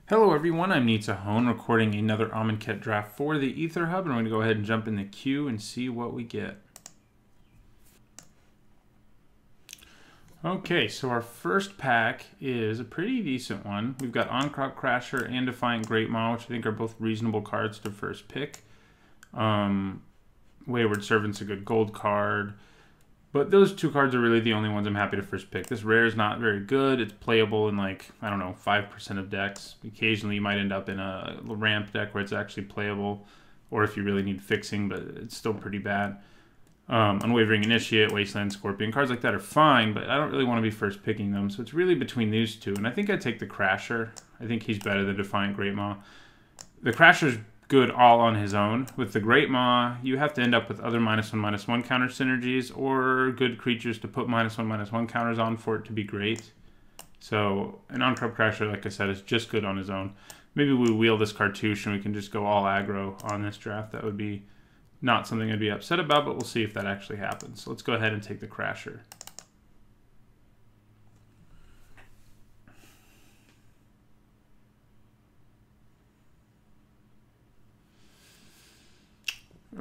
Hello everyone, I'm Nizzahon, recording another Amonkhet draft for the Aether Hub, and I'm going to go ahead and jump in the queue and see what we get. Okay, so our first pack is a pretty decent one. We've got Oncrop Crasher and Defiant Greatmaw, which I think are both reasonable cards to first pick. Wayward Servant's a good gold card. But those two cards are really the only ones I'm happy to first pick. This rare is not very good. It's playable in like, I don't know, 5% of decks. Occasionally you might end up in a ramp deck where it's actually playable, or if you really need fixing, but it's still pretty bad. Unwavering Initiate, Wasteland Scorpion, cards like that are fine, but I don't really want to be first picking them. So it's really between these two, and I think I'd take the Crasher. I think he's better than Defiant Greatmaw. The Crasher's good all on his own. With the Greatmaw, you have to end up with other -1/-1 counter synergies or good creatures to put -1/-1 counters on for it to be great. So an Oncrop Crasher, like I said, is just good on his own. Maybe we wheel this Cartouche and we can just go all aggro on this draft. That would be not something I'd be upset about, but we'll see if that actually happens. So let's go ahead and take the Crasher.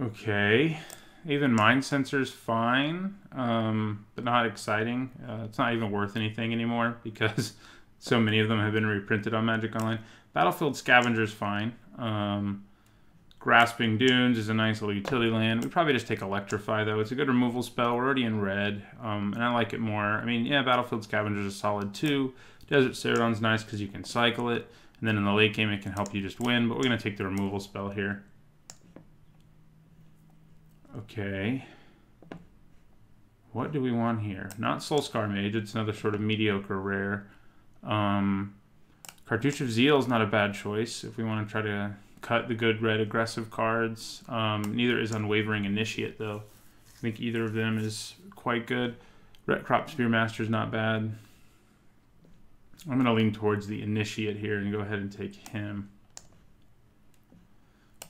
Okay, even Mind Sensor's fine, but not exciting. It's not even worth anything anymore because so many of them have been reprinted on Magic Online. Battlefield Scavenger's fine. Grasping Dunes is a nice little utility land. We probably just take Electrify, though. It's a good removal spell. We're already in red, and I like it more. I mean, yeah, Battlefield Scavenger's a solid 2. Desert Ceradon's nice because you can cycle it, and then in the late game it can help you just win, but we're going to take the removal spell here. Okay. What do we want here? Not Soulscar Mage. It's another sort of mediocre rare. Cartouche of Zeal is not a bad choice if we want to try to cut the good red aggressive cards. Neither is Unwavering Initiate, though. I think either of them is quite good. Ret Crop Spearmaster is not bad. I'm going to lean towards the Initiate here and go ahead and take him.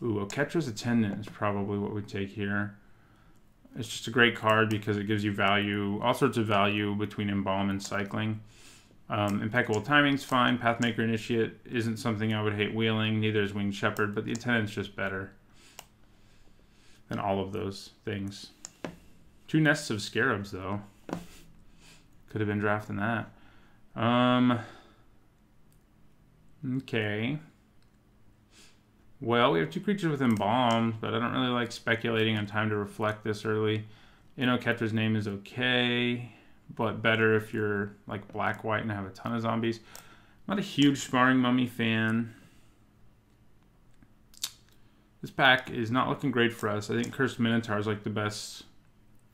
Ooh, Oketra's Attendant is probably what we take here. It's just a great card because it gives you value, all sorts of value between Embalm and cycling. Impeccable Timing's fine. Pathmaker Initiate isn't something I would hate wheeling. Neither is Winged Shepherd, but the Attendant's just better than all of those things. 2 Nests of Scarabs, though. Could have been drafting that. Okay. Well, we have 2 creatures with Embalms, but I don't really like speculating on Time to Reflect this early. Oketra's Name is okay, but better if you're like black-white and have a ton of zombies. I'm not a huge Sparring Mummy fan. This pack is not looking great for us. I think Cursed Minotaur is like the best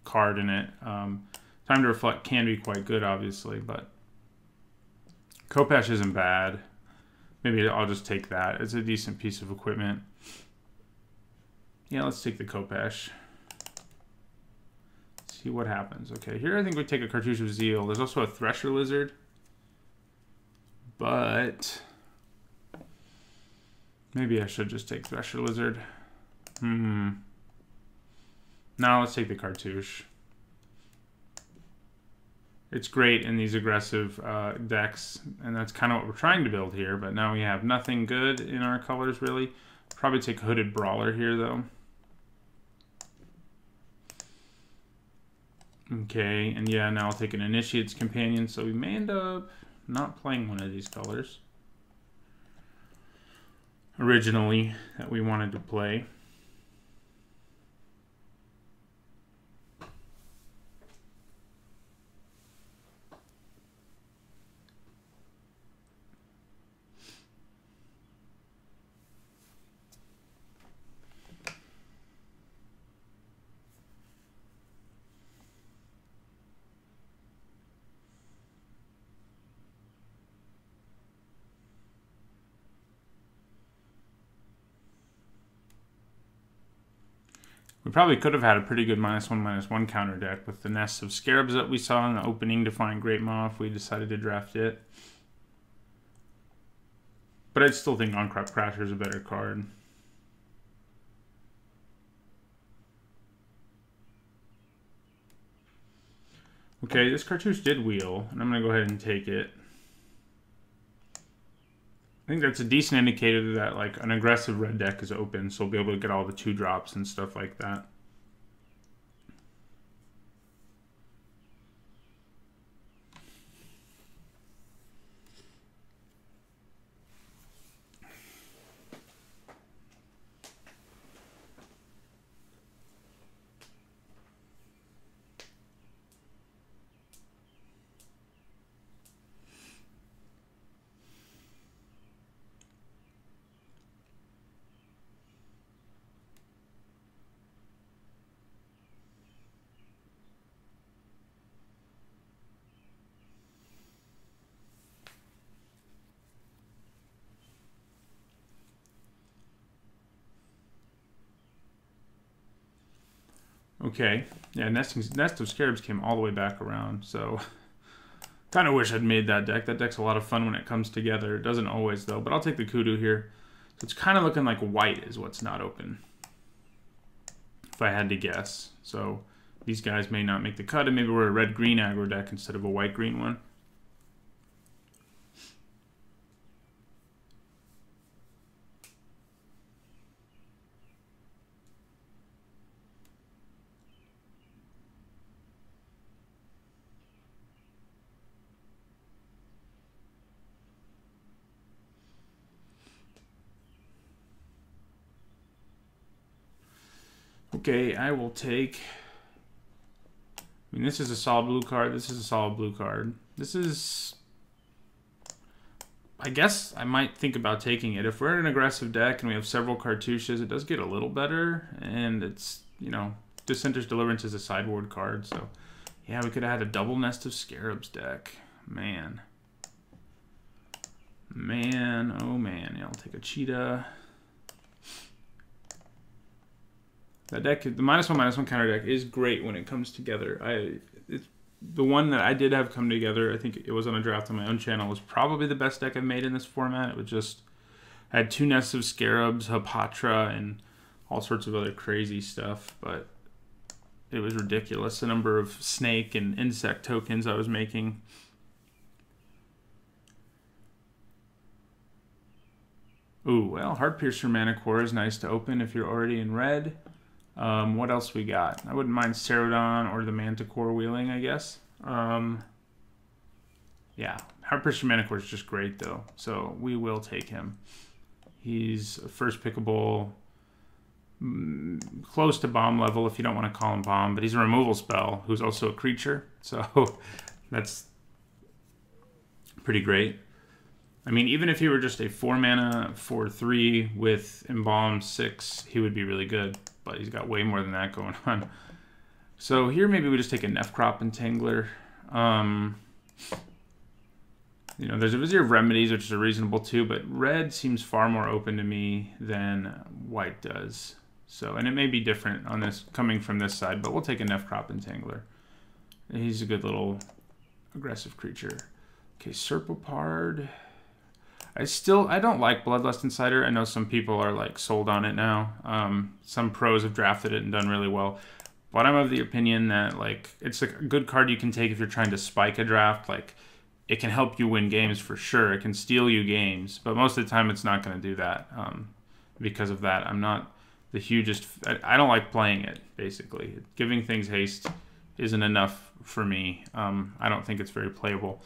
card in it. Time to Reflect can be quite good, obviously, but Khopesh isn't bad. Maybe I'll just take that. It's a decent piece of equipment. Yeah, let's take the Khopesh. See what happens. Okay, here I think we take a Cartouche of Zeal. There's also a Thresher Lizard. But maybe I should just take Thresher Lizard. Now let's take the Cartouche. It's great in these aggressive decks, and that's kind of what we're trying to build here, but now we have nothing good in our colors, really. Probably take Hooded Brawler here, though. Okay, and yeah, now I'll take an Initiate's Companion, so we may end up not playing one of these colors originally that we wanted to play. We probably could have had a pretty good -1/-1 counter deck with the Nests of Scarabs that we saw in the opening Defiant Greatmaw if we decided to draft it. But I'd still think Oncrop Crasher is a better card. Okay, this Cartouche did wheel, and I'm going to go ahead and take it. think that's a decent indicator that like an aggressive red deck is open, so we'll be able to get all the 2-drops and stuff like that. Okay, yeah, Nest of Scarabs came all the way back around, so kind of wish I'd made that deck. That deck's a lot of fun when it comes together. It doesn't always, though, but I'll take the Kudu here. So it's kind of looking like white is what's not open, if I had to guess. So these guys may not make the cut, and maybe we're a red-green aggro deck instead of a white-green one. Okay, I will take... I mean, this is a solid blue card. This is a solid blue card. This is... I guess I might think about taking it. If we're in an aggressive deck and we have several cartouches, it does get a little better. And it's, you know, Dissenter's Deliverance is a sideboard card. So, yeah, we could have had a double Nest of Scarabs deck. Man. Man, oh man. Yeah, I'll take a Cheetah. That deck, the -1/-1 counter deck is great when it comes together. It's the one that I did have come together, I think it was on a draft on my own channel, was probably the best deck I've made in this format. It was just, I had 2 Nests of Scarabs, Hapatra, and all sorts of other crazy stuff, but it was ridiculous, the number of snake and insect tokens I was making. Ooh, well, Heartpiercer Manticore is nice to open if you're already in red. What else we got? I wouldn't mind Cerodon or the Manticore wheeling, I guess. Yeah, Heartpiercer Manticore is just great, though, so we will take him. He's a first pickable, close to bomb level if you don't want to call him bomb, but he's a removal spell who's also a creature, so that's pretty great. I mean, even if he were just a 4-mana 4/3 with Embalm 6, he would be really good. But he's got way more than that going on. So here maybe we just take a Nefcrop Entangler. You know, there's a Vizier of Remedies, which is a reasonable too, but red seems far more open to me than white does. So, and it may be different on this coming from this side, but we'll take a Nefcrop Entangler. He's a good little aggressive creature. Okay, Serpopard. I don't like Bloodlust Insider. I know some people are like sold on it now. Some pros have drafted it and done really well. But I'm of the opinion that like it's a good card you can take if you're trying to spike a draft. Like it can help you win games for sure. It can steal you games, but most of the time it's not going to do that. Because of that, I'm not the hugest. I don't like playing it. Basically, giving things haste isn't enough for me. I don't think it's very playable.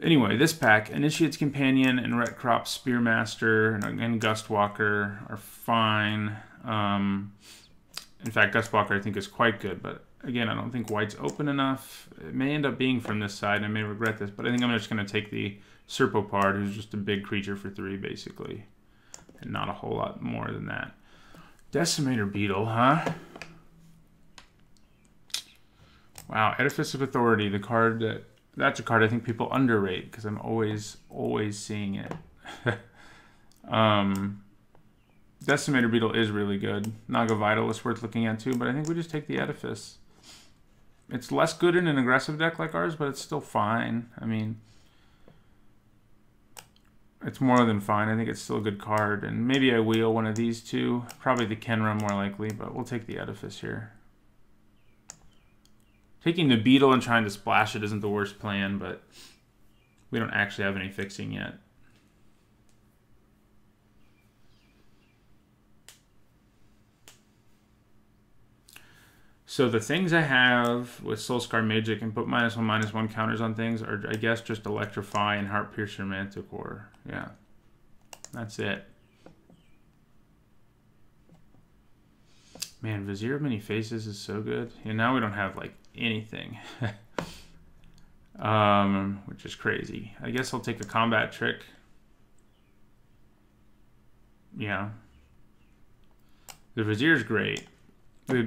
Anyway, this pack, Initiate's Companion and Retcrop Spearmaster and Gustwalker are fine. In fact, Gustwalker I think is quite good, but again, I don't think white's open enough. It may end up being from this side, and I may regret this, but I think I'm just going to take the Serpopard, who's just a big creature for 3, basically, and not a whole lot more than that. Decimator Beetle, huh? Wow, Edifice of Authority, the card that... That's a card I think people underrate because I'm always seeing it. Decimator Beetle is really good. Naga Vital is worth looking at too, but I think we just take the Edifice. It's less good in an aggressive deck like ours, but it's still fine. I mean, it's more than fine. I think it's still a good card, and maybe I wheel one of these two. Probably the Kenra more likely, but we'll take the Edifice here. Taking the Beetle and trying to splash it isn't the worst plan, but we don't actually have any fixing yet. So the things I have with Soulscar Magic and put -1/-1 counters on things are, I guess, just Electrify and Heart Piercer Manticore. Yeah. That's it. Man, Vizier of Many Faces is so good. And now we don't have, like, anything. Which is crazy. I guess I'll take a Combat Trick. Yeah. The Vizier is great.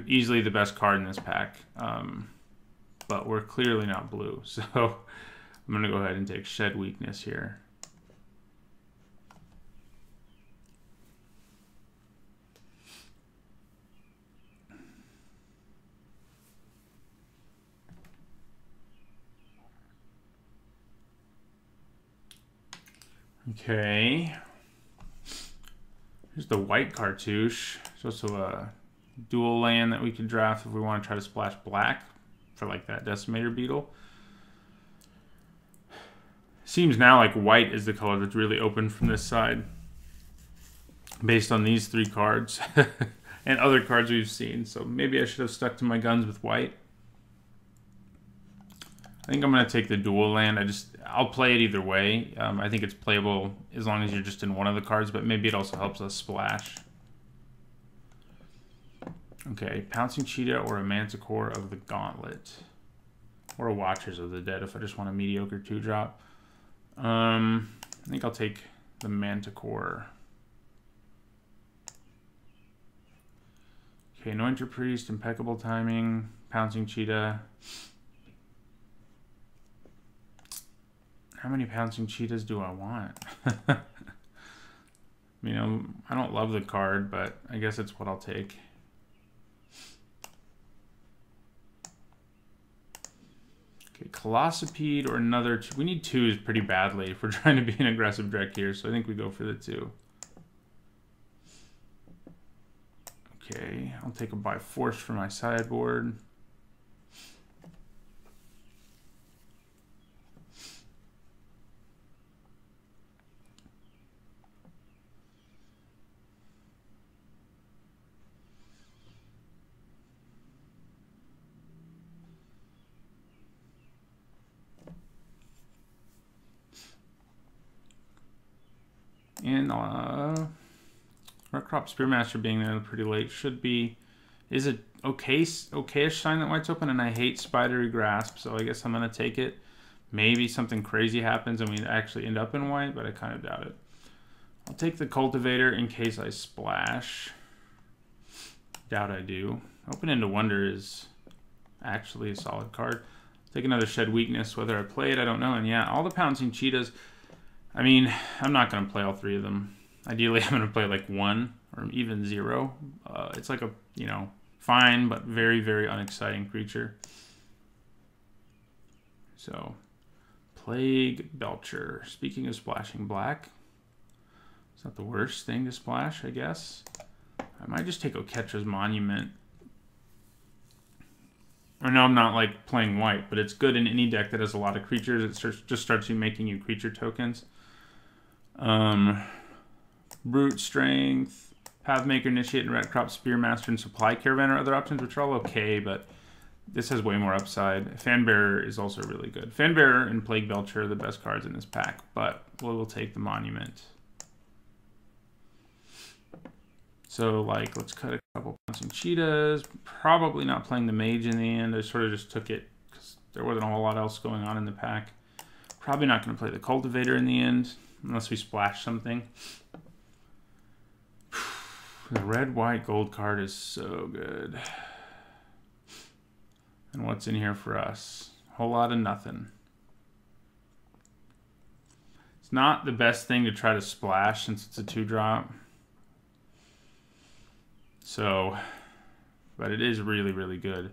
Easily the best card in this pack. But we're clearly not blue. So I'm going to go ahead and take Shed Weakness here. Okay. Here's the white Cartouche. It's also a dual land that we can draft if we want to try to splash black for like that Decimator Beetle. Seems now like white is the color that's really open from this side based on these three cards and other cards we've seen. So maybe I should have stuck to my guns with white. I think I'm going to take the dual land. I'll play it either way. I think it's playable as long as you're just in one of the cards, but maybe it also helps us splash. Okay, Pouncing Cheetah or a Manticore of the Gauntlet. Or a Watchers of the Dead if I just want a mediocre 2-drop. I think I'll take the Manticore. Okay, Anointer Priest, Impeccable Timing, Pouncing Cheetah. How many Pouncing Cheetahs do I want? You know, I don't love the card, but I guess it's what I'll take. Okay, Colossipede or another. We need 2s pretty badly if we're trying to be an aggressive deck here, so I think we go for the 2. Okay, I'll take a by force for my sideboard. And Rockcrop Spearmaster being there pretty late is a okay-ish sign that white's open, and I hate Spidery Grasp, so I guess I'm going to take it. Maybe something crazy happens and we actually end up in white, but I kind of doubt it. I'll take the Cultivator in case I splash. Doubt I do. Open-Ended Wonder is actually a solid card. Take another Shed Weakness. Whether I play it, I don't know. And yeah, all the Pouncing Cheetahs. I mean, I'm not going to play all 3 of them. Ideally, I'm going to play like 1 or even 0. It's like a, you know, fine but very, very unexciting creature. So, Plague Belcher. Speaking of splashing black, it's not the worst thing to splash, I guess. I might just take Oketra's Monument. Or no, I'm not like playing white, but it's good in any deck that has a lot of creatures. It just starts making you creature tokens. Brute Strength, Pathmaker, Initiate, and Redcrop, Spearmaster, and Supply Caravan are other options, which are all okay, but this has way more upside. Fanbearer is also really good. Fanbearer and Plague Belcher are the best cards in this pack, but we'll take the Monument. So, like, let's cut a couple Pouncing Cheetahs. Probably not playing the Mage in the end. I sort of just took it because there wasn't a whole lot else going on in the pack. Probably not going to play the Cultivator in the end, unless we splash something. The red, white, gold card is so good. And what's in here for us? A whole lot of nothing. It's not the best thing to try to splash since it's a 2-drop. So, but it is really, really good.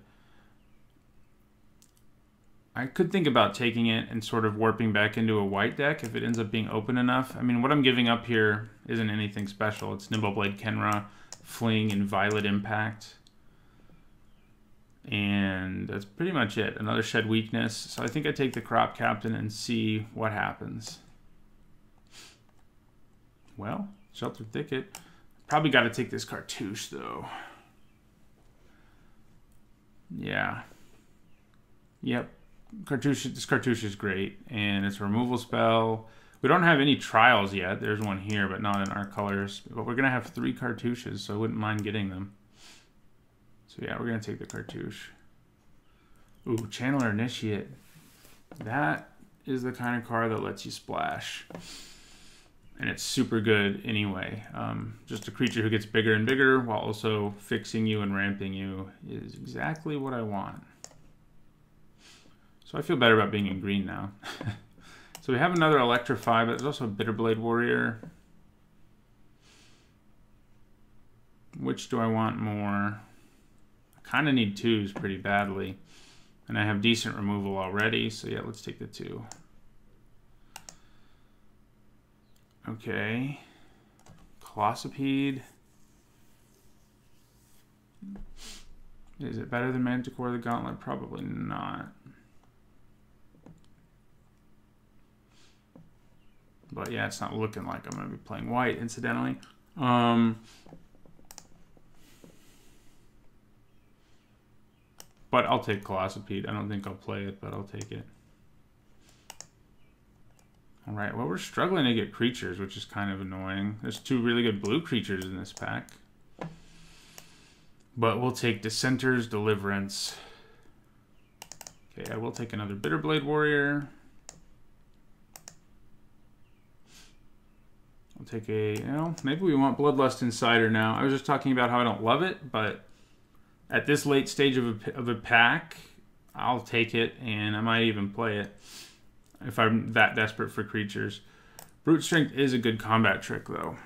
I could think about taking it and sort of warping back into a white deck if it ends up being open enough. I mean, what I'm giving up here isn't anything special. It's Nimbleblade Kenra, Fling, and Violet Impact. And that's pretty much it. Another Shed Weakness. So I think I take the Crop Captain and see what happens. Well, Sheltered Thicket. Probably got to take this Cartouche, though. Yeah. Yep. Cartouche. This cartouche is great, and it's a removal spell. We don't have any trials yet. There's one here, but not in our colors. But we're gonna have 3 cartouches, so I wouldn't mind getting them. So yeah, we're gonna take the cartouche. Ooh, Channeler Initiate. That is the kind of card that lets you splash. And it's super good anyway. Just a creature who gets bigger and bigger while also fixing you and ramping you is exactly what I want. So I feel better about being in green now. So we have another Electrify, but there's also a Bitterblade Warrior. Which do I want more? I kind of need 2s pretty badly. And I have decent removal already, so yeah, let's take the 2. Okay. Colossopede. Is it better than Manticore the Gauntlet? Probably not. But yeah, it's not looking like I'm going to be playing white, incidentally. But I'll take Colossopede. I don't think I'll play it, but I'll take it. All right, well, we're struggling to get creatures, which is kind of annoying. There's 2 really good blue creatures in this pack. But we'll take Dissenter's Deliverance. Okay, I will take another Bitterblade Warrior. I'll take a, you know, maybe we want Bloodlust Insider now. I was just talking about how I don't love it, but at this late stage of a pack, I'll take it, and I might even play it if I'm that desperate for creatures. Brute Strength is a good combat trick, though.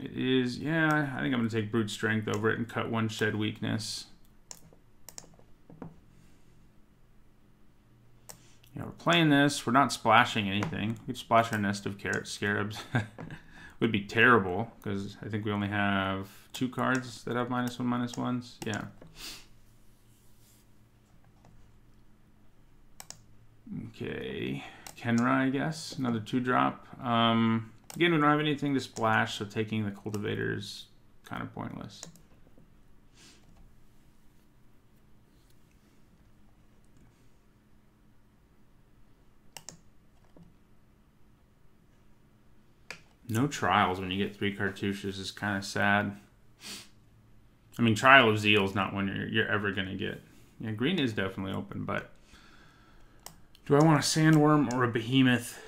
It is, yeah, I think I'm going to take Brute Strength over it and cut 1 Shed Weakness. Yeah, we're playing this. We're not splashing anything. We could splash our Nest of Scarabs. Would be terrible, because I think we only have 2 cards that have -1/-1s. Yeah. Okay. Kenra, I guess. Another 2-drop. Again, we don't have anything to splash, so taking the Cultivator is kind of pointless. No trials when you get 3 cartouches is kind of sad. I mean, Trial of Zeal is not one you're ever going to get. Yeah, green is definitely open, but do I want a Sandworm or a Behemoth?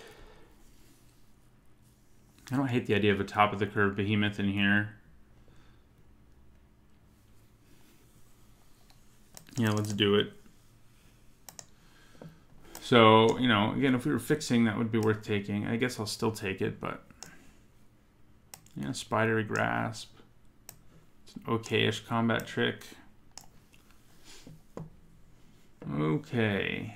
I don't hate the idea of a top-of-the-curve Behemoth in here. Yeah, let's do it. So, you know, again, if we were fixing, that would be worth taking. I guess I'll still take it, but... yeah, Spidery Grasp. It's an okay-ish combat trick. Okay.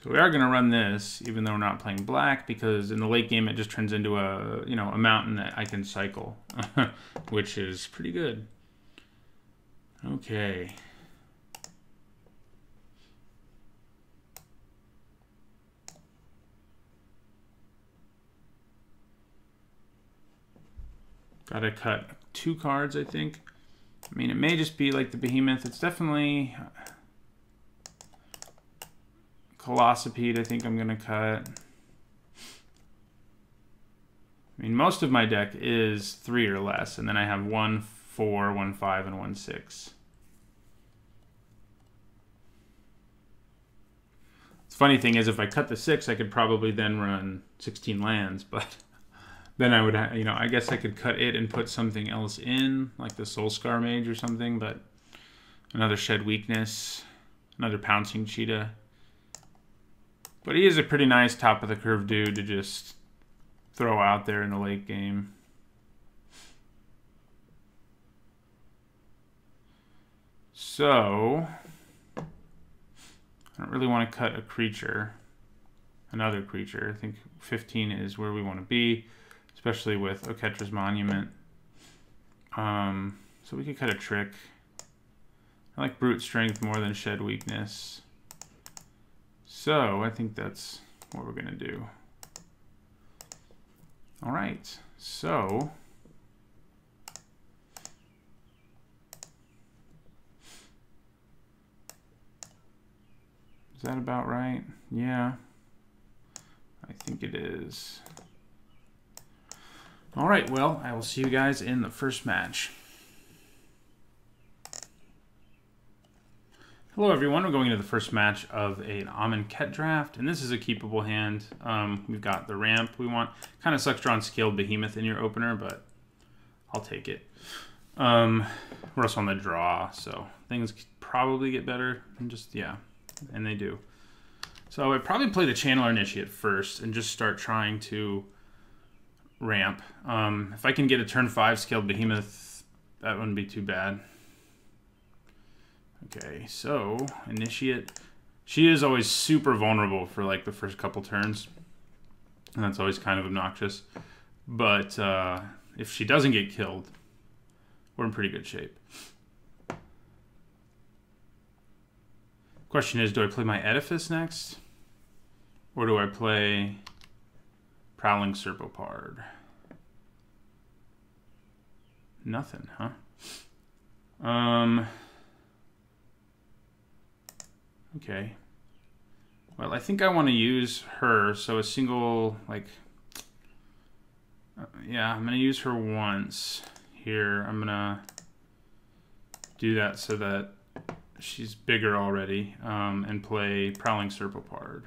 So we are going to run this, even though we're not playing black, because in the late game it just turns into a, you know, a mountain that I can cycle, which is pretty good. Okay. Gotta cut 2 cards, I think. I mean, it may just be like the Behemoth. It's definitely... Colossopede, I think I'm going to cut. I mean, most of my deck is 3 or less, and then I have 1, 4, 1, 5, and 1, 6. The funny thing is, if I cut the 6, I could probably then run 16 lands, but... then I would, you know, I guess I could cut it and put something else in, like the Soulscar Mage or something, but another Shed Weakness, another Pouncing Cheetah. But he is a pretty nice top-of-the-curve dude to just throw out there in the late game. So, I don't really want to cut a creature, another creature. I think 15 is where we want to be. Especially with Oketra's Monument. So we could cut a trick. I like Brute Strength more than Shed Weakness. So I think that's what we're going to do. Alright, so Is that about right? Yeah, I think it is. All right, well, I will see you guys in the first match. Hello everyone, we're going into the first match of an Amonkhet draft, and this is a keepable hand. We've got the ramp we want. Kind of sucks drawing Scaled Behemoth in your opener, but I'll take it. We're also on the draw, so things probably get better, and just, yeah, and they do. So I'd probably play the Channeler Initiate first and just start trying to ramp. If I can get a turn 5 Scaled Behemoth, that wouldn't be too bad. Okay, so Initiate. She is always super vulnerable for like the first couple turns, and that's always kind of obnoxious. But if she doesn't get killed, we're in pretty good shape. Question is, do I play my Edifice next? Or do I play Prowling Serpopard? Nothing, huh? Okay. Well, I think I want to use her, so a single, like... yeah, I'm going to use her once here. I'm going to do that so that she's bigger already, and play Prowling Serpopard.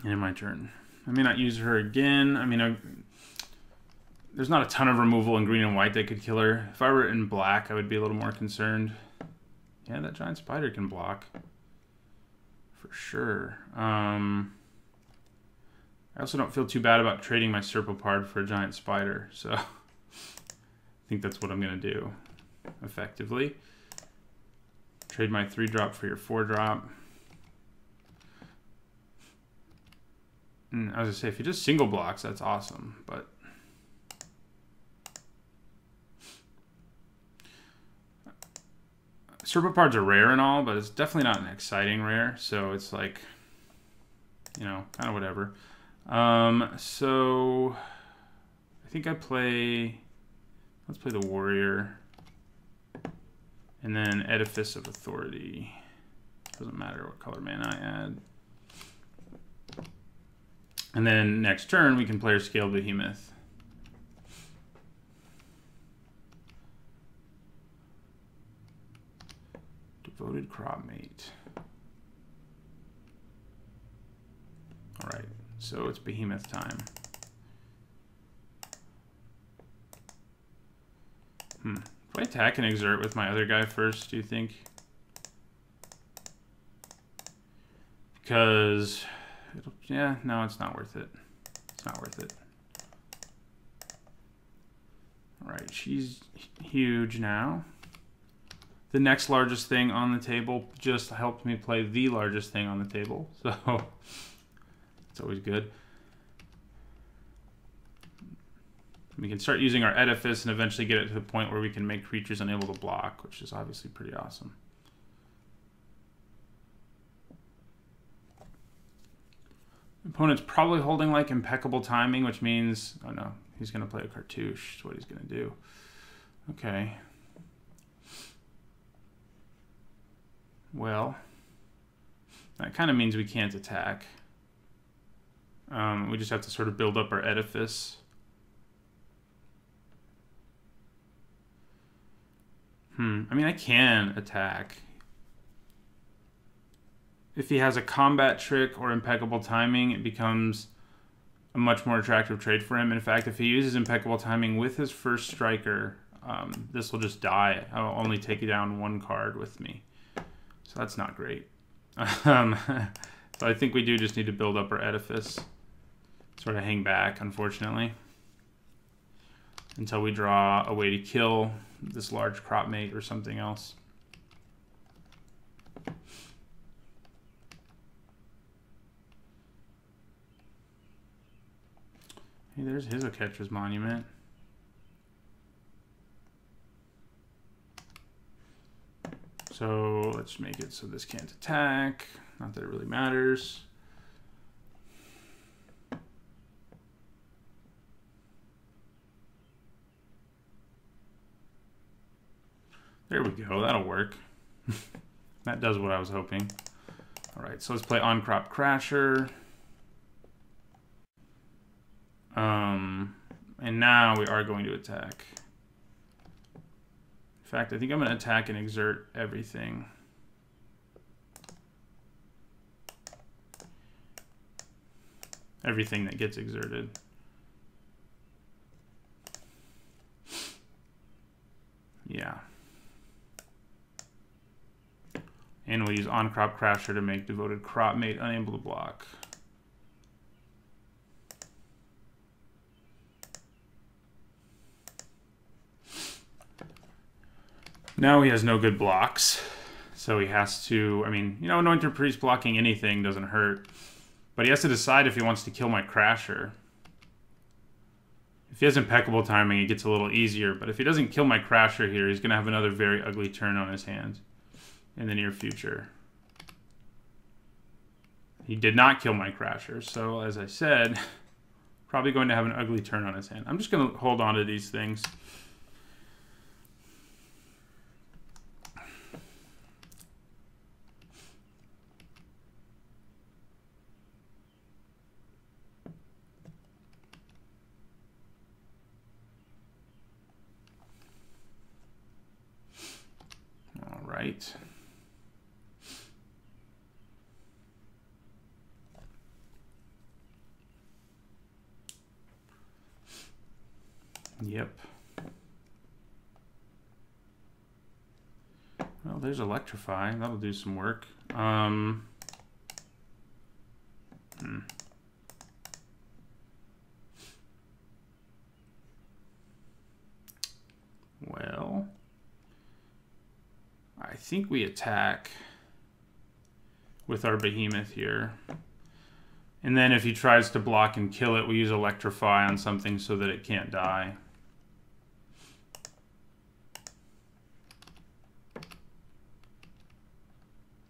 And my turn. I may not use her again. I mean, there's not a ton of removal in green and white that could kill her. If I were in black, I would be a little more concerned. Yeah, that giant spider can block. For sure. I also don't feel too bad about trading my Serpopard for a giant spider, so I think that's what I'm going to do, effectively. Trade my 3-drop for your 4-drop. And I was going to say, if you just single blocks, that's awesome, but... Serpopards are rare and all, but it's definitely not an exciting rare, so it's like, you know, kind of whatever. So I think I play, let's play the Warrior, and then Edifice of Authority. Doesn't matter what color mana I add. And then next turn, we can play our Scaled Behemoth. Devoted Cropmate. Alright, so it's Behemoth time. Do I attack and exert with my other guy first, do you think? Because, yeah, no, it's not worth it. It's not worth it. Alright, she's huge now. The next largest thing on the table just helped me play the largest thing on the table, so it's always good. We can start using our Edifice and eventually get it to the point where we can make creatures unable to block, which is obviously pretty awesome. Opponent's probably holding like Impeccable Timing, which means, oh no, he's going to play a Cartouche, is what he's going to do. Okay. Well, that kind of means we can't attack. We just have to sort of build up our Edifice. I mean, I can attack. If he has a combat trick or Impeccable Timing, it becomes a much more attractive trade for him. In fact, if he uses Impeccable Timing with his first striker, this will just die. I'll only take down 1 card with me. So that's not great. So I think we do just need to build up our Edifice. Sort of hang back, unfortunately. Until we draw a way to kill this large Cropmate or something else. Hey, there's Hizoketra's Monument. So let's make it so this can't attack. Not that it really matters. There we go, that'll work. That does what I was hoping. All right, so let's play On-Crop Crasher. And now we are going to attack. In fact, I think I'm going to attack and exert everything. Everything that gets exerted. Yeah. And we'll use On-Crop Crasher to make Devoted Crop Mate unable to block. Now he has no good blocks. So he has to, I mean, you know, Anointed Priest blocking anything doesn't hurt. But he has to decide if he wants to kill my Crasher. If he has impeccable timing, it gets a little easier. But if he doesn't kill my Crasher here, he's going to have another very ugly turn on his hands in the near future. He did not kill my Crasher. So, as I said, probably going to have an ugly turn on his hand. I'm just going to hold on to these things. Right. Yep. Well, there's Electrify. That'll do some work. Well, I think we attack with our Behemoth here. And then if he tries to block and kill it, we use Electrify on something so that it can't die.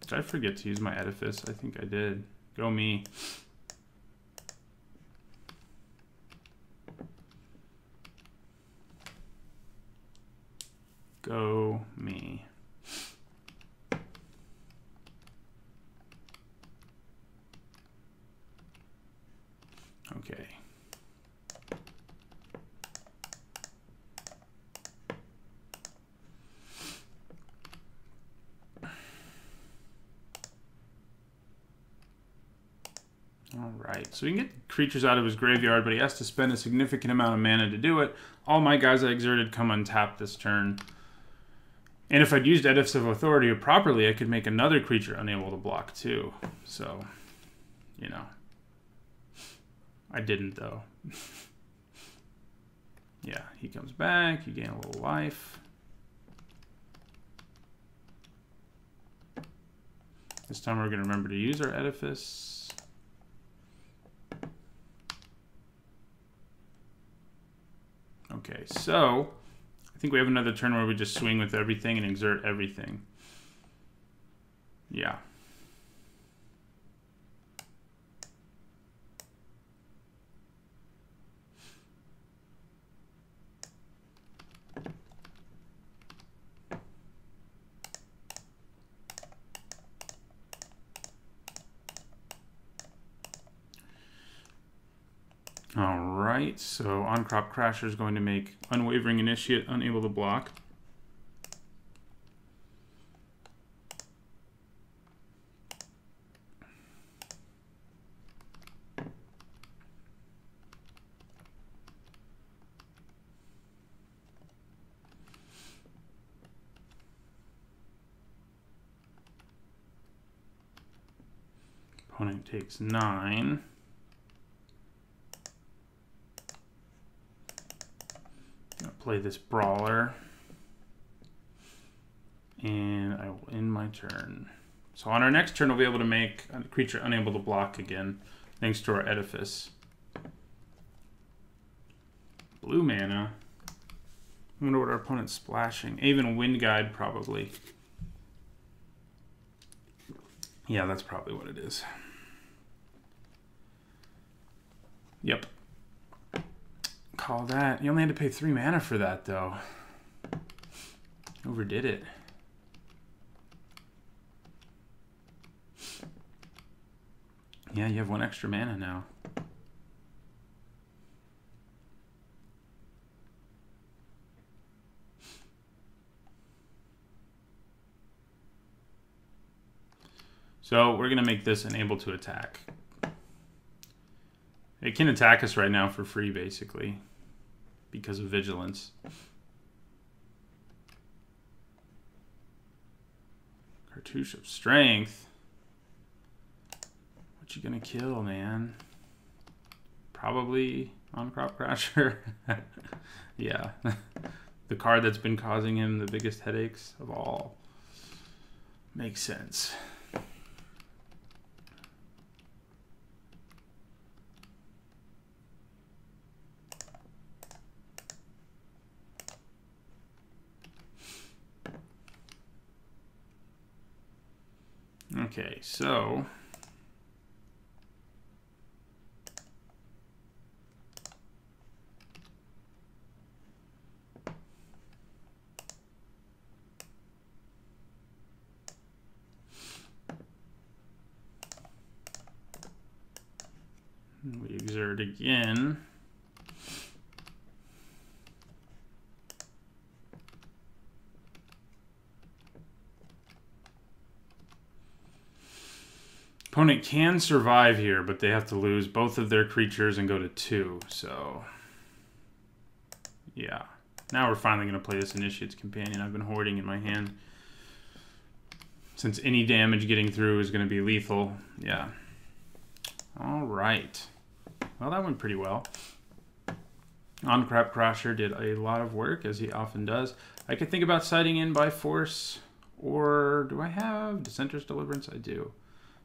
Did I forget to use my Edifice? I think I did. Go me. Go me. Okay. All right, so we can get creatures out of his graveyard, but he has to spend a significant amount of mana to do it. All my guys I exerted come untapped this turn. And if I'd used Edifice of Authority properly, I could make another creature unable to block too. So, you know. I didn't, though. Yeah, he comes back. You gain a little life. This time we're going to remember to use our Edifice. Okay, so I think we have another turn where we just swing with everything and exert everything. Yeah. All right, so On-Crop Crasher is going to make Unwavering Initiate unable to block. Opponent takes 9. Play this Brawler, and I will end my turn. So on our next turn, we'll be able to make a creature unable to block again, thanks to our Edifice. Blue mana. I wonder what our opponent's splashing. Even Wind Guide, probably. Yeah, that's probably what it is. Yep. Call that. You only had to pay 3 mana for that, though. Overdid it. Yeah, you have 1 extra mana now. So we're going to make this unable to attack. It can attack us right now for free, basically, because of vigilance. Cartouche of Strength. What you gonna kill, man? Probably on Crop Crasher. Yeah. The card that's been causing him the biggest headaches of all. Makes sense. Okay, so we exert again. Opponent can survive here, but they have to lose both of their creatures and go to 2. So, yeah. Now we're finally going to play this Initiate's Companion I've been hoarding in my hand. Since any damage getting through is going to be lethal. Yeah. All right. Well, that went pretty well. On Crop Crasher did a lot of work, as he often does. I could think about siding in by force, or do I have Dissenter's Deliverance? I do.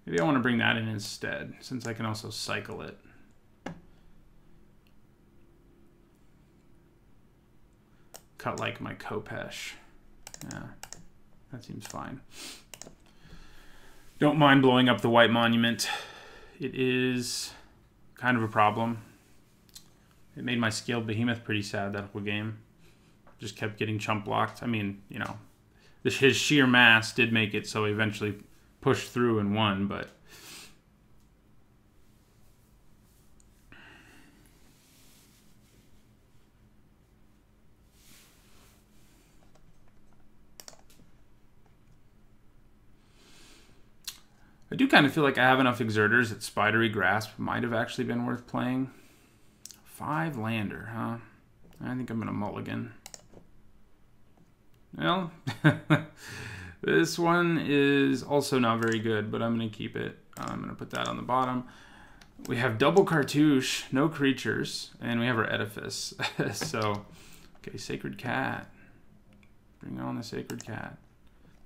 Maybe I want to bring that in instead, since I can also cycle it. Cut like my Kopesh. Yeah, that seems fine. Don't mind blowing up the White Monument. It is kind of a problem. It made my Scaled Behemoth pretty sad that whole game. Just kept getting chump blocked. I mean, you know, his sheer mass did make it so he eventually pushed through and won, but I do kind of feel like I have enough exerters that Spidery Grasp might have actually been worth playing. 5 lander, huh? I think I'm going to mulligan. Well, this one is also not very good, but I'm going to keep it. I'm going to put that on the bottom. We have double Cartouche, no creatures, and we have our Edifice. So, okay, Sacred Cat. Bring on the Sacred Cat.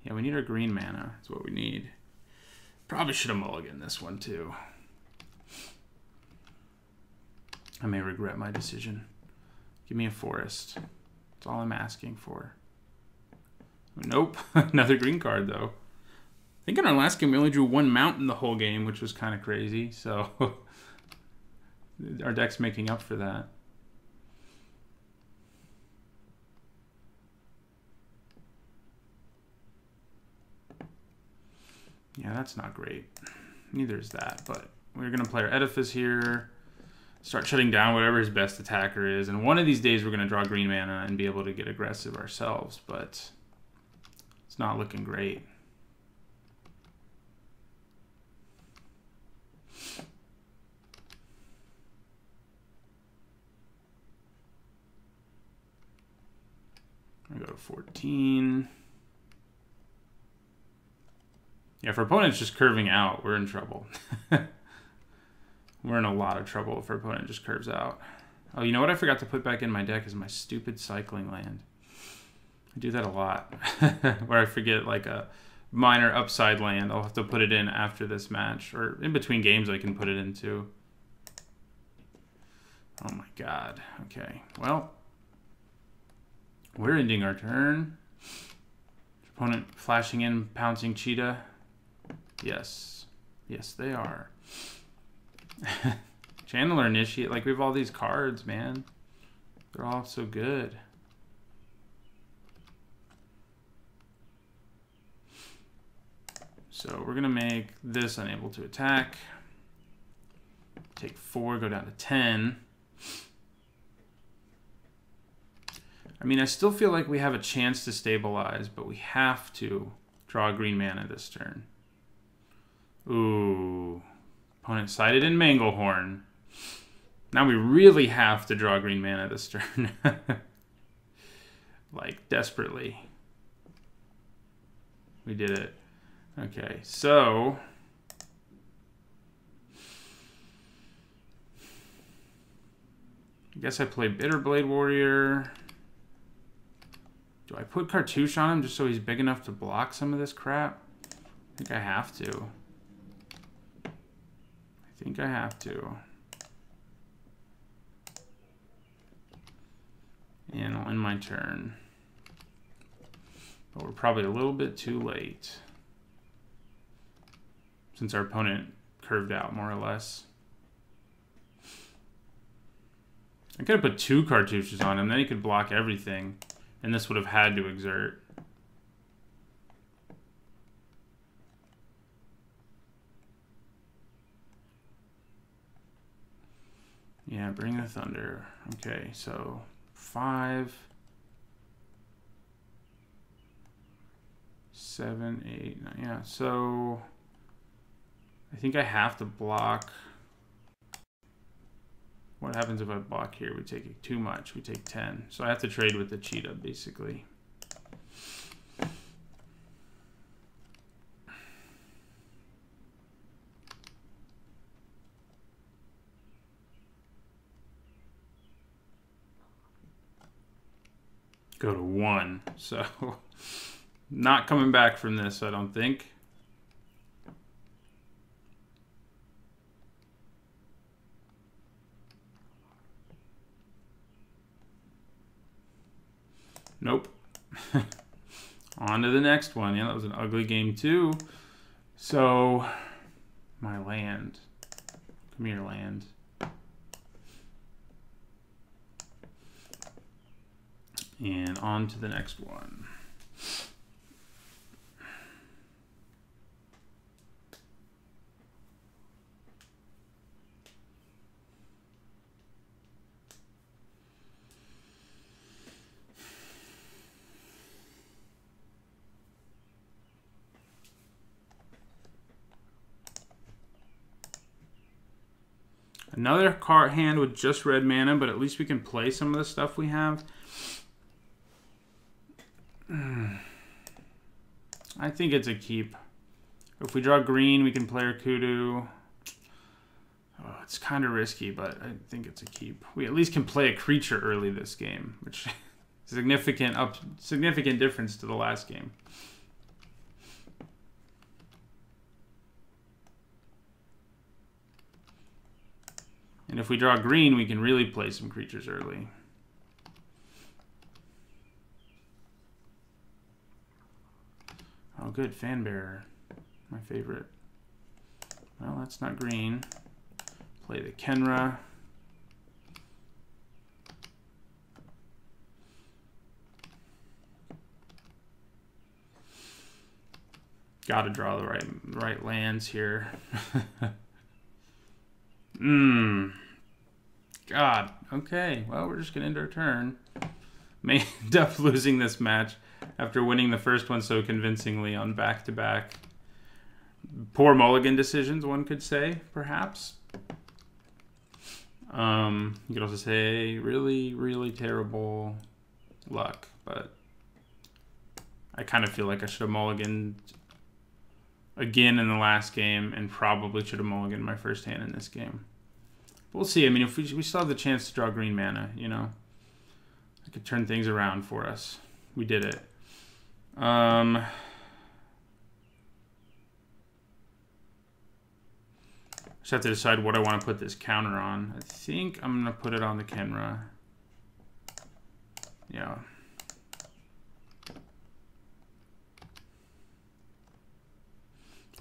Yeah, we need our green mana. That's what we need. Probably should have mulliganed this one, too. I may regret my decision. Give me a forest. That's all I'm asking for. Nope. Another green card, though. I think in our last game, we only drew 1 mountain the whole game, which was kind of crazy. So, our deck's making up for that. Yeah, that's not great. Neither is that, but we're going to play our Edifice here. Start shutting down whatever his best attacker is. And one of these days, we're going to draw green mana and be able to get aggressive ourselves, but it's not looking great. I go to 14. Yeah, if our opponent's just curving out, we're in trouble. We're in a lot of trouble if our opponent just curves out. Oh, you know what I forgot to put back in my deck is my stupid cycling land. I do that a lot. Where I forget like a minor upside land. I'll have to put it in after this match. Or in between games I can put it into. Oh my god. Okay, well. We're ending our turn. Opponent flashing in, pouncing Cheetah. Yes. Yes, they are. Channeler Initiate. Like, we have all these cards, man. They're all so good. So, we're going to make this unable to attack. take 4, go down to 10. I mean, I still feel like we have a chance to stabilize, but we have to draw green mana this turn. Ooh. Opponent sided in Manglehorn. Now we really have to draw green mana this turn. Like, desperately. We did it. Okay, so... I guess I play Bitterblade Warrior. Do I put Cartouche on him just so he's big enough to block some of this crap? I think I have to. I think I have to. And I'll end my turn. But we're probably a little bit too late. Since our opponent curved out, more or less. I could have put 2 Cartouches on him, then he could block everything. And this would have had to exert. Yeah, bring the thunder. Okay, so 5, 7, 8, 9. Yeah, so I think I have to block. What happens if I block here? We take too much. We take 10. So I have to trade with the cheetah, basically. Go to 1. So not coming back from this, I don't think. Nope. On to the next one. Yeah, that was an ugly game too. So, my land. Come here, land. And on to the next one. Another card hand with just red mana, but at least we can play some of the stuff we have. I think it's a keep. If we draw green, we can play our Kudu. Oh, it's kind of risky, but I think it's a keep. We at least can play a creature early this game, which is significant difference to the last game. And if we draw green, we can really play some creatures early. Oh, good. Fanbearer. My favorite. Well, that's not green. Play the Kenra. Gotta draw the right lands here. God. Okay. Well, we're just gonna end our turn. May end up losing this match after winning the first one so convincingly on back-to-back. Poor mulligan decisions, one could say, perhaps. You could also say really, really terrible luck, but I kind of feel like I should have mulliganed again in the last game and probably should have mulliganed my first hand in this game. We'll see. I mean, if we still have the chance to draw green mana, you know, I could turn things around for us. We did it. Just have to decide what I want to put this counter on. I think I'm going to put it on the Kenra. Yeah.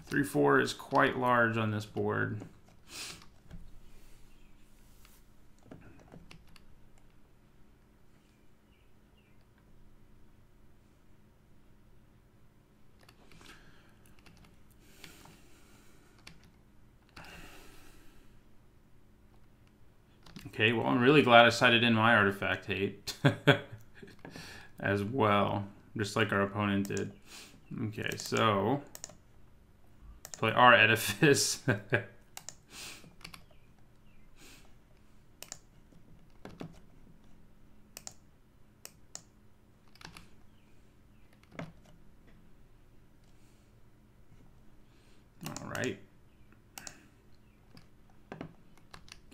Three, 4 is quite large on this board. Okay, well, I'm really glad I cited in my artifact hate as well, just like our opponent did. Okay, so play our edifice. All right.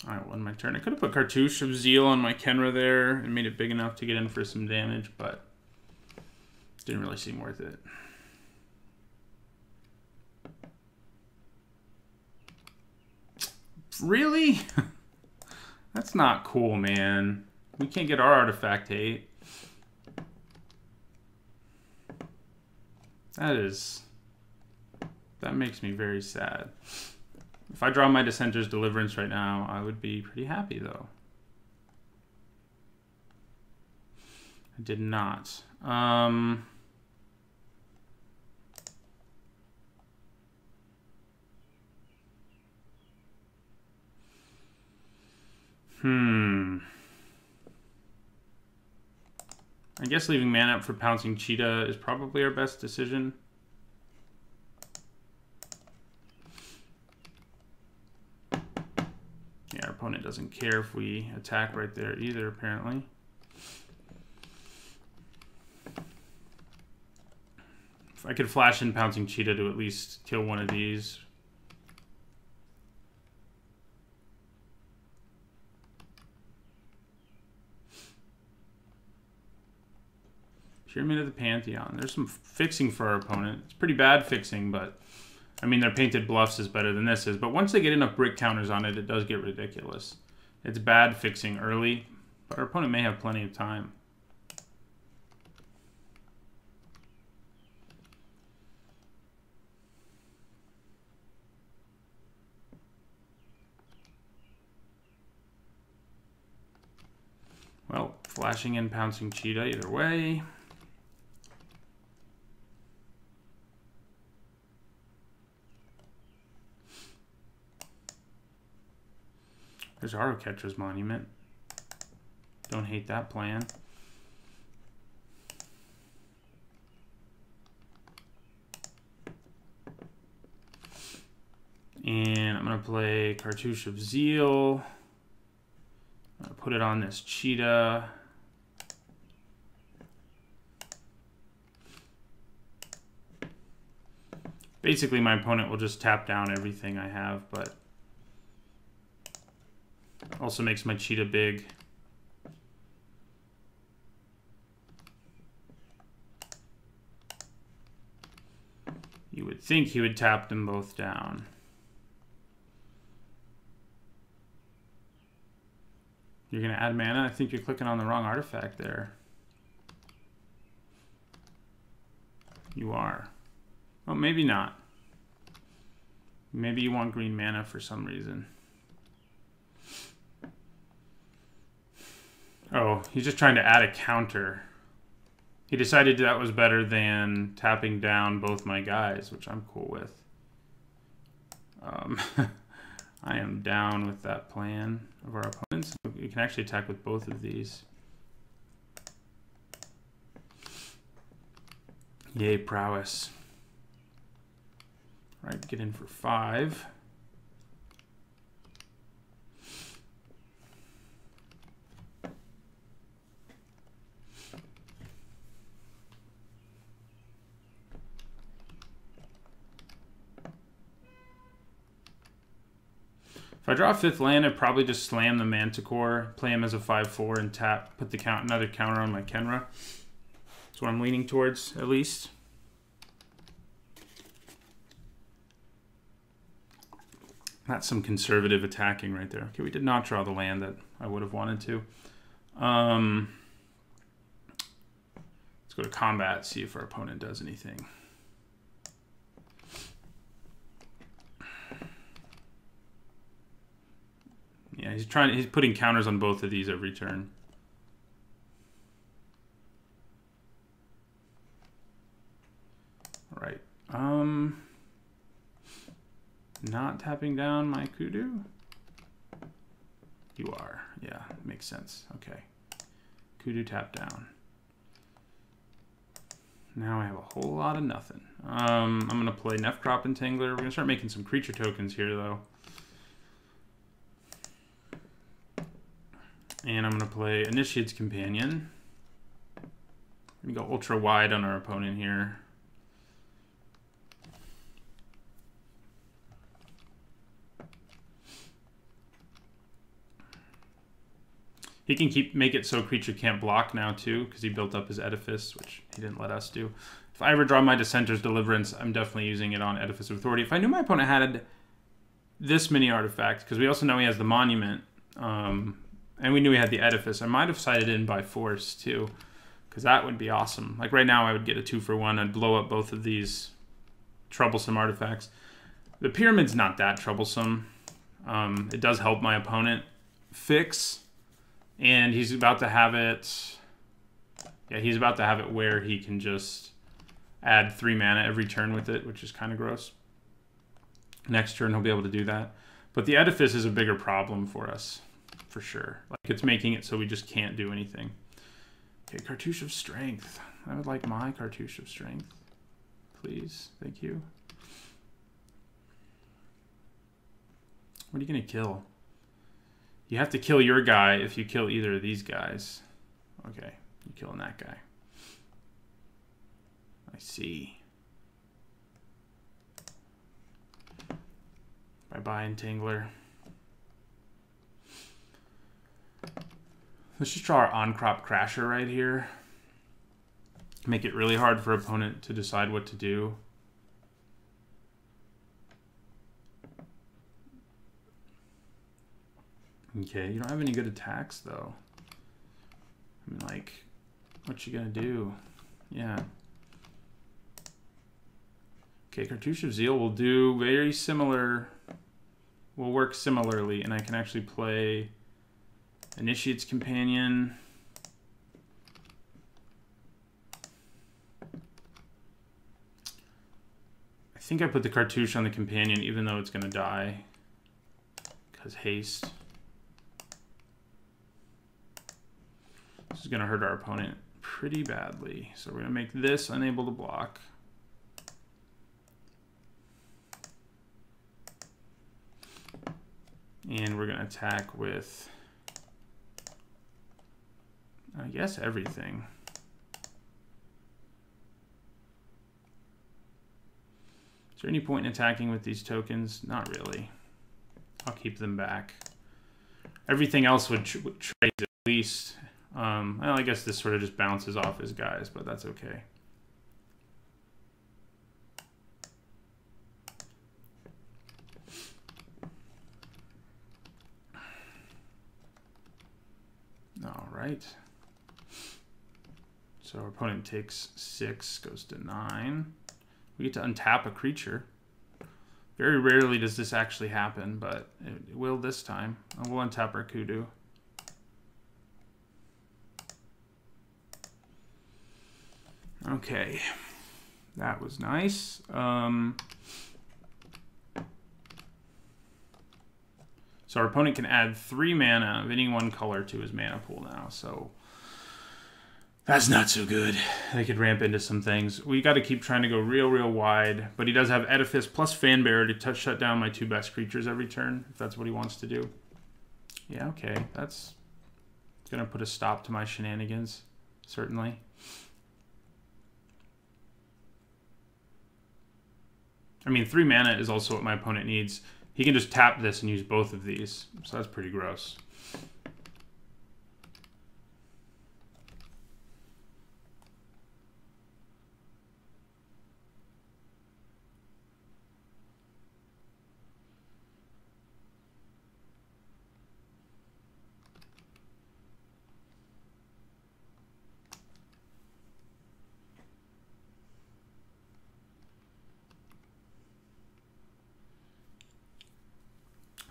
I won my turn. I could have put Cartouche of Zeal on my Kenra there and made it big enough to get in for some damage, but didn't really seem worth it. Really? That's not cool, man. We can't get our artifact hate. That makes me very sad. If I draw my Dissenter's Deliverance right now, I would be pretty happy, though. I did not. I guess leaving mana up for Pouncing Cheetah is probably our best decision. Yeah, our opponent doesn't care if we attack right there either, apparently. If I could flash in Pouncing Cheetah to at least kill one of these. Pyramid of the Pantheon. There's some fixing for our opponent. It's pretty bad fixing, but I mean, their Painted Bluffs is better than this is. But once they get enough brick counters on it, it does get ridiculous. It's bad fixing early, but our opponent may have plenty of time. Well, flashing in Pouncing Cheetah either way. There's Arrowcatcher's Monument. Don't hate that plan. And I'm going to play Cartouche of Zeal. I'm going to put it on this Cheetah. Basically, my opponent will just tap down everything I have, but also makes my Cheetah big. You would think he would tap them both down. You're going to add mana? I think you're clicking on the wrong artifact there. You are. Oh, maybe not. Maybe you want green mana for some reason. Oh, he's just trying to add a counter. He decided that was better than tapping down both my guys, which I'm cool with. I am down with that plan of our opponents. We can actually attack with both of these. Yay, prowess. All right, get in for 5. If I draw a 5th land, I'd probably just slam the Manticore, play him as a 5/4, and tap, put the another counter on my Kenra. That's what I'm leaning towards, at least. That's some conservative attacking right there. Okay, we did not draw the land that I would have wanted to. Let's go to combat, see if our opponent does anything. Yeah, he's putting counters on both of these every turn. All right. Not tapping down my Kudu. You are. Yeah, makes sense. Okay. Kudu tap down. Now I have a whole lot of nothing. I'm going to play Nephcrop Entangler. We're going to start making some creature tokens here, though. And I'm going to play Initiate's Companion. We go ultra wide on our opponent here. He can make it so creature can't block now too, because he built up his Edifice, which he didn't let us do. If I ever draw my Dissenter's Deliverance, I'm definitely using it on Edifice of Authority. If I knew my opponent had this many artifacts, because we also know he has the Monument, and we knew he had the Edifice, I might have sided in by Force too, because that would be awesome. Like right now I would get a 2-for-1. I'd blow up both of these troublesome artifacts. The Pyramid's not that troublesome. It does help my opponent fix. And he's about to have it... Yeah, he's about to have it where he can just add 3 mana every turn with it, which is kind of gross. Next turn, he'll be able to do that. But the Edifice is a bigger problem for us, for sure. Like, it's making it so we just can't do anything. Okay, Cartouche of Strength. I would like my Cartouche of Strength. Please. Thank you. What are you going to kill? You have to kill your guy if you kill either of these guys. Okay, you're killing that guy. I see. Bye-bye, Entangler. Let's just draw our on-crop Crasher right here. Make it really hard for opponent to decide what to do. Okay, you don't have any good attacks, though. I mean, like, what you gonna do? Yeah. Okay, Cartouche of Zeal will do very similar... will work similarly, and I can actually play Initiate's Companion. I think I put the Cartouche on the Companion, even though it's gonna die. Because haste. This is going to hurt our opponent pretty badly. So we're going to make this unable to block. And we're going to attack with, I guess, everything. Is there any point in attacking with these tokens? Not really. I'll keep them back. Everything else would trade at least. Well, I guess this sort of just bounces off his guys, but that's okay. All right. So our opponent takes 6, goes to 9. We get to untap a creature. Very rarely does this actually happen, but it will this time. And we'll untap our Kudu. Okay, that was nice. So our opponent can add 3 mana of any one color to his mana pool now, so that's not so good. They could ramp into some things. We got to keep trying to go real wide, but he does have Edifice plus Fanbearer to shut down my 2 best creatures every turn, if that's what he wants to do. Yeah, okay, that's going to put a stop to my shenanigans, certainly. I mean, 3 mana is also what my opponent needs. He can just tap this and use both of these, so that's pretty gross.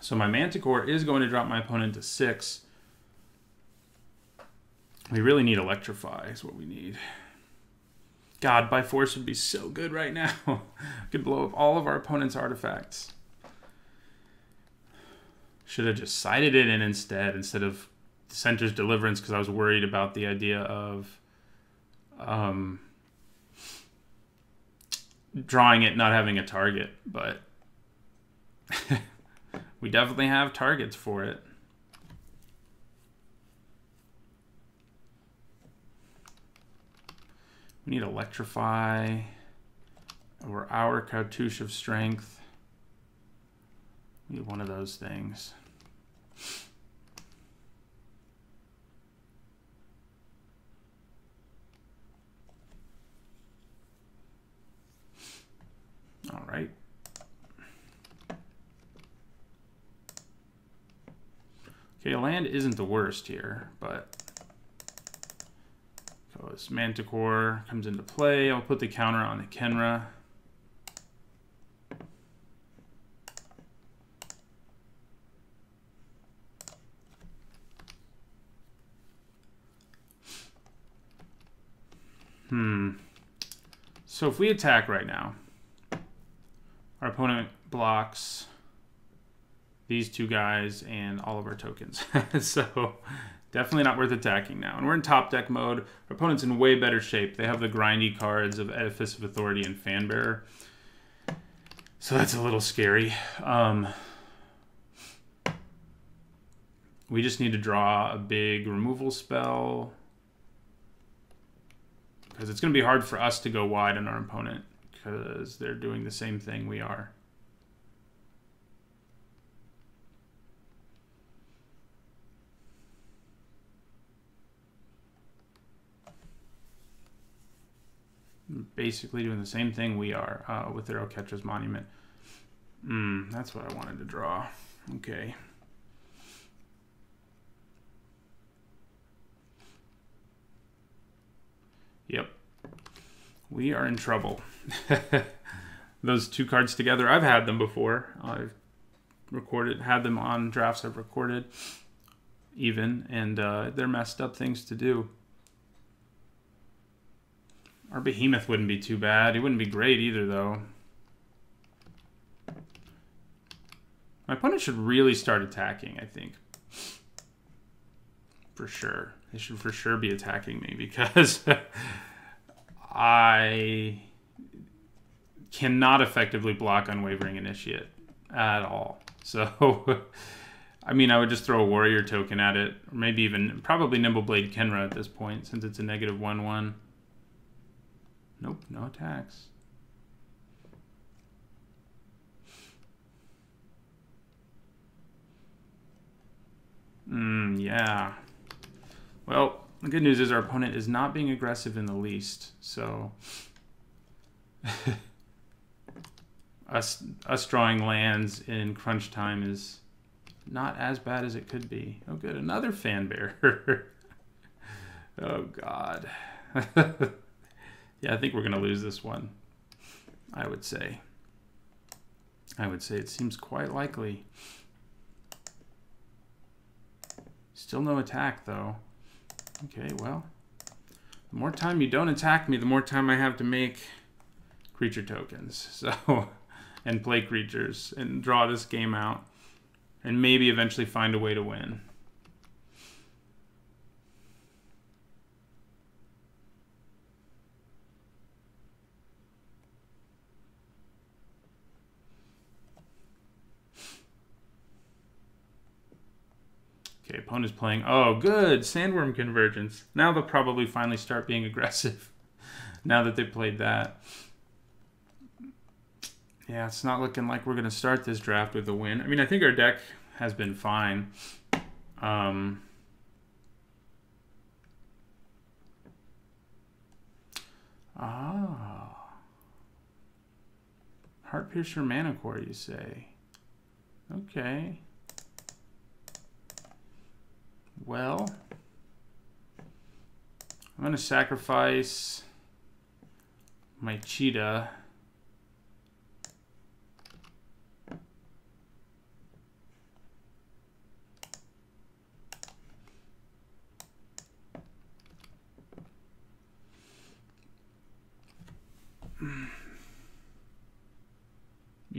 So my Manticore is going to drop my opponent to 6. We really need Electrify is what we need. God, by Force would be so good right now. We could blow up all of our opponent's artifacts. Should have just sided it in instead of Center's Deliverance, because I was worried about the idea of drawing it not having a target, but we definitely have targets for it. We need Electrify or our Cartouche of Strength. We need one of those things. All right. Okay, land isn't the worst here, but because Manticore comes into play, I'll put the counter on the Kenra. So if we attack right now, our opponent blocks these two guys and all of our tokens. So definitely not worth attacking now. And we're in top deck mode. Our opponent's in way better shape. They have the grindy cards of Edifice of Authority and Fanbearer. So that's a little scary. We just need to draw a big removal spell, because it's going to be hard for us to go wide on our opponent, because they're doing the same thing we are. Basically doing the same thing we are with their Oketra's Monument. That's what I wanted to draw. Okay. Yep. We are in trouble. Those two cards together, I've had them before. I've had them on drafts I've recorded even, and they're messed up things to do. Our Behemoth wouldn't be too bad. He wouldn't be great either, though. My opponent should really start attacking, I think. For sure. They should for sure be attacking me, because I cannot effectively block Unwavering Initiate at all. So, I mean, I would just throw a Warrior token at it, or maybe even, probably Nimbleblade Kenra at this point, since it's a -1/1. Nope, no attacks. Yeah. Well, the good news is our opponent is not being aggressive in the least, so us drawing lands in crunch time is not as bad as it could be. Oh good, another Fanbearer. Oh god. Yeah, I think we're going to lose this one, I would say. It seems quite likely. Still no attack, though. Okay, well, the more time you don't attack me, the more time I have to make creature tokens. So, and play creatures and draw this game out, and maybe eventually find a way to win. Okay, opponent's playing, oh good, Sandworm Convergence. Now they'll probably finally start being aggressive, now that they played that. Yeah, it's not looking like we're going to start this draft with a win. I mean, I think our deck has been fine. Heartpiercer Manicore, you say? Okay. Well, I'm going to sacrifice my cheetah.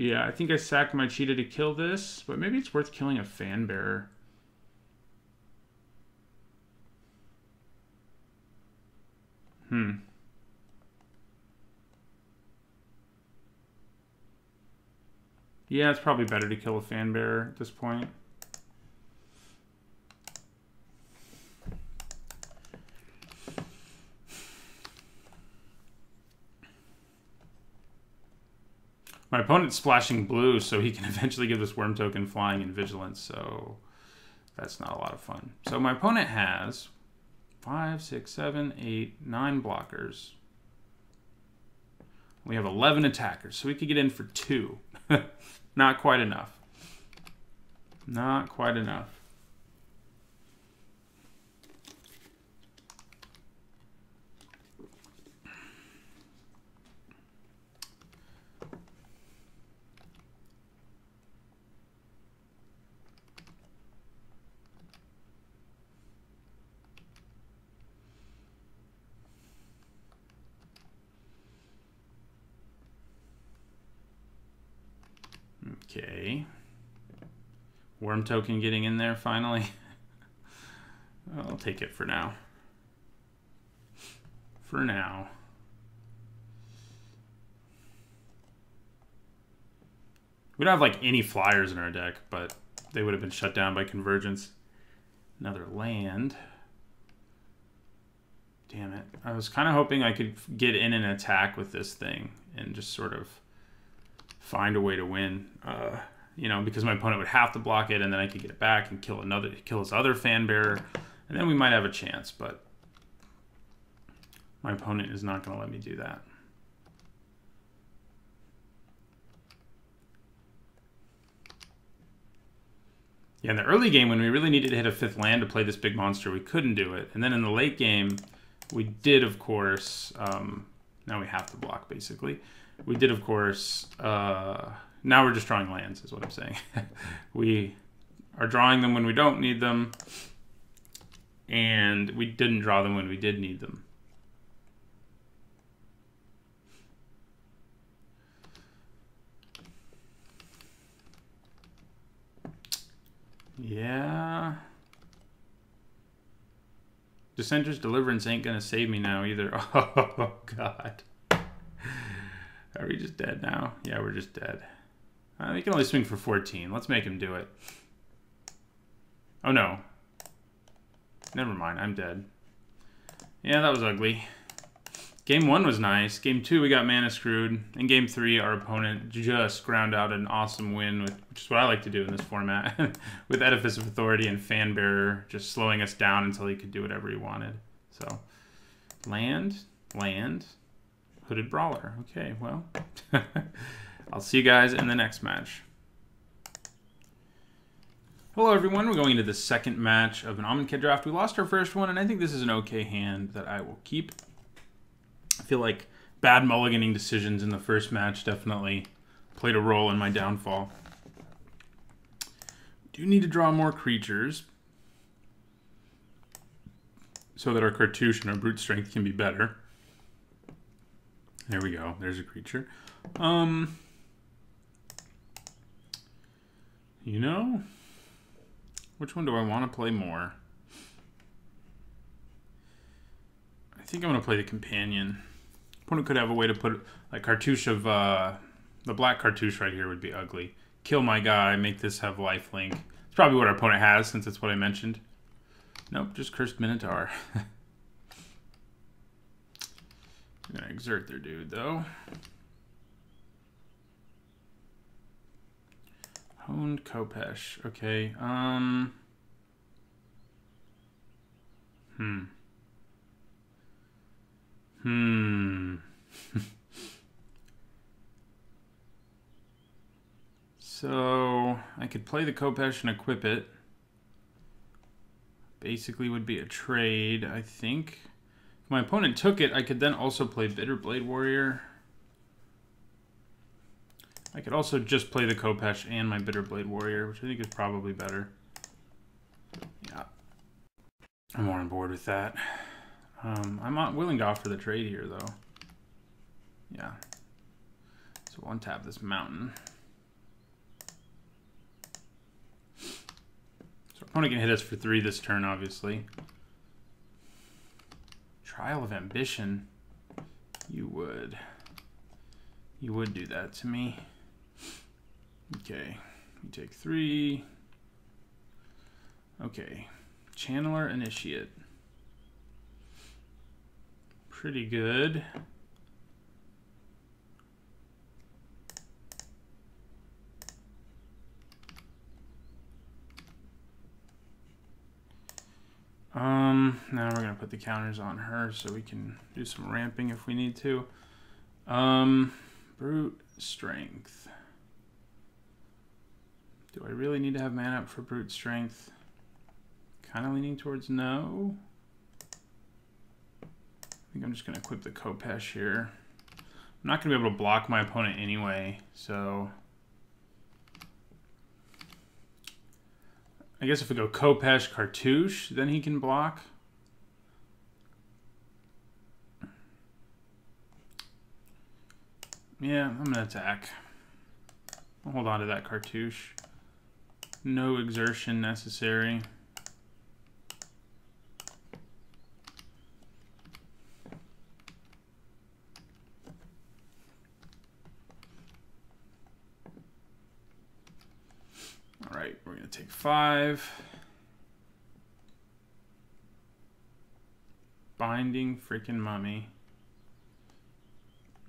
Yeah, I think I sacked my cheetah to kill this, but maybe it's worth killing a fan bearer. Yeah, it's probably better to kill a fan bearer at this point. My opponent's splashing blue, so he can eventually give this worm token flying and vigilance, so that's not a lot of fun. So my opponent has 5, 6, 7, 8, 9 blockers. We have 11 attackers, so we could get in for 2. Not quite enough. Not quite enough. Okay. Worm token getting in there finally. I'll take it for now. For now. We don't have like any flyers in our deck, but they would have been shut down by convergence. Another land. Damn it. I was kind of hoping I could get in and attack with this thing and just sort of find a way to win, you know, because my opponent would have to block it, and then I could get it back and kill his other fan bearer, and then we might have a chance. But my opponent is not going to let me do that. Yeah, in the early game, when we really needed to hit a 5th land to play this big monster, we couldn't do it. And then in the late game, we did, of course. Now we have to block, basically. We did, of course. Now we're just drawing lands, is what I'm saying. We are drawing them when we don't need them, and we didn't draw them when we did need them. Yeah. Dissenter's Deliverance ain't gonna save me now either. Oh, God. Are we just dead now? Yeah, we're just dead. We can only swing for 14. Let's make him do it. Oh, no. Never mind, I'm dead. Yeah, that was ugly. Game 1 was nice. Game 2, we got mana screwed. In Game 3, our opponent just ground out an awesome win, which is what I like to do in this format, with Edifice of Authority and Fan Bearer just slowing us down until he could do whatever he wanted. So, land, Hooded Brawler. Okay, well, I'll see you guys in the next match. Hello everyone, we're going into the second match of an Amonkhet draft. We lost our first one, and I think this is an okay hand that I will keep. I feel like bad mulliganing decisions in the first match definitely played a role in my downfall. Do need to draw more creatures so that our cartouche and our brute strength can be better. There we go. There's a creature. You know, which one do I want to play more? I think I'm going to play the companion. Opponent could have a way to put like cartouche of the black cartouche right here would be ugly. Kill my guy, make this have lifelink. It's probably what our opponent has, since it's what I mentioned. Nope, just Cursed Minotaur. I'm gonna exert their dude though. Honed Kopesh. Okay. So I could play the Kopesh and equip it. Basically would be a trade, I think. If my opponent took it, I could then also play Bitterblade Warrior. I could also just play the Kopesh and my Bitterblade Warrior, which I think is probably better. Yeah. I'm more on board with that. I'm not willing to offer the trade here, though. Yeah. So we'll untap this mountain. Opponent can hit us for 3 this turn, obviously. Trial of Ambition. You would do that to me. Okay, you take 3. Okay, Channeler Initiate. Pretty good. Now we're gonna put the counters on her so we can do some ramping if we need to. Brute Strength. Do I really need to have mana up for Brute Strength? Kind of leaning towards no. I think I'm just gonna equip the Khopesh here. I'm not gonna be able to block my opponent anyway, so I guess if we go Khopesh, Cartouche, then he can block. Yeah, I'm gonna attack. I'll hold on to that Cartouche. No exertion necessary. All right, we're gonna take 5. Binding freaking Mummy.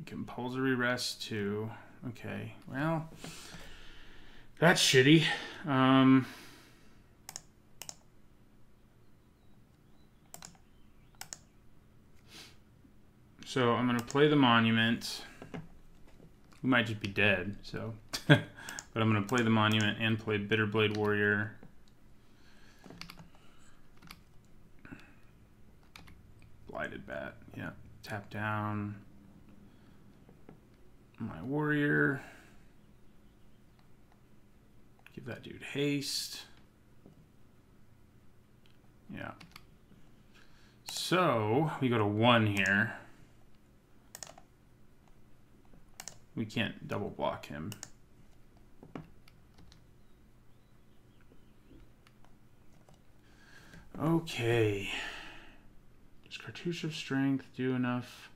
Compulsory Rest 2. Okay, well, that's shitty. So I'm gonna play the Monument. We might just be dead, so. But I'm gonna play the Monument and play Bitterblade Warrior. Blighted Bat, yeah. Tap down my Warrior. Give that dude haste. Yeah. So we go to 1 here. We can't double block him. Okay. Does Cartouche of Strength do enough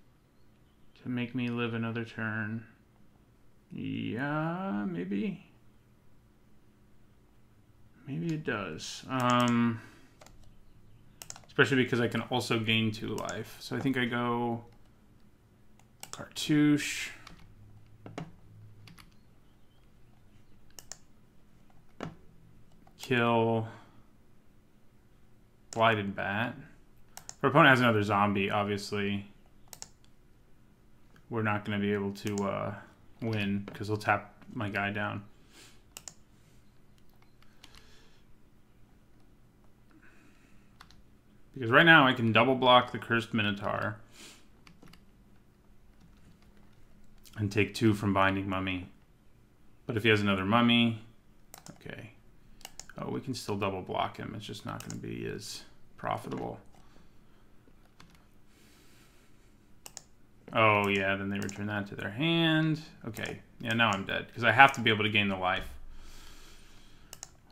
to make me live another turn? Yeah, maybe. Maybe it does. Especially because I can also gain 2 life. So I think I go Cartouche. Kill Blighted Bat. If our opponent has another zombie, obviously we're not going to be able to win because he'll tap my guy down. Because right now I can double block the Cursed Minotaur and take 2 from Binding Mummy. But if he has another Mummy, okay. Oh, we can still double block him. It's just not going to be as profitable. Oh, yeah, then they return that to their hand. Okay, yeah, now I'm dead because I have to be able to gain the life.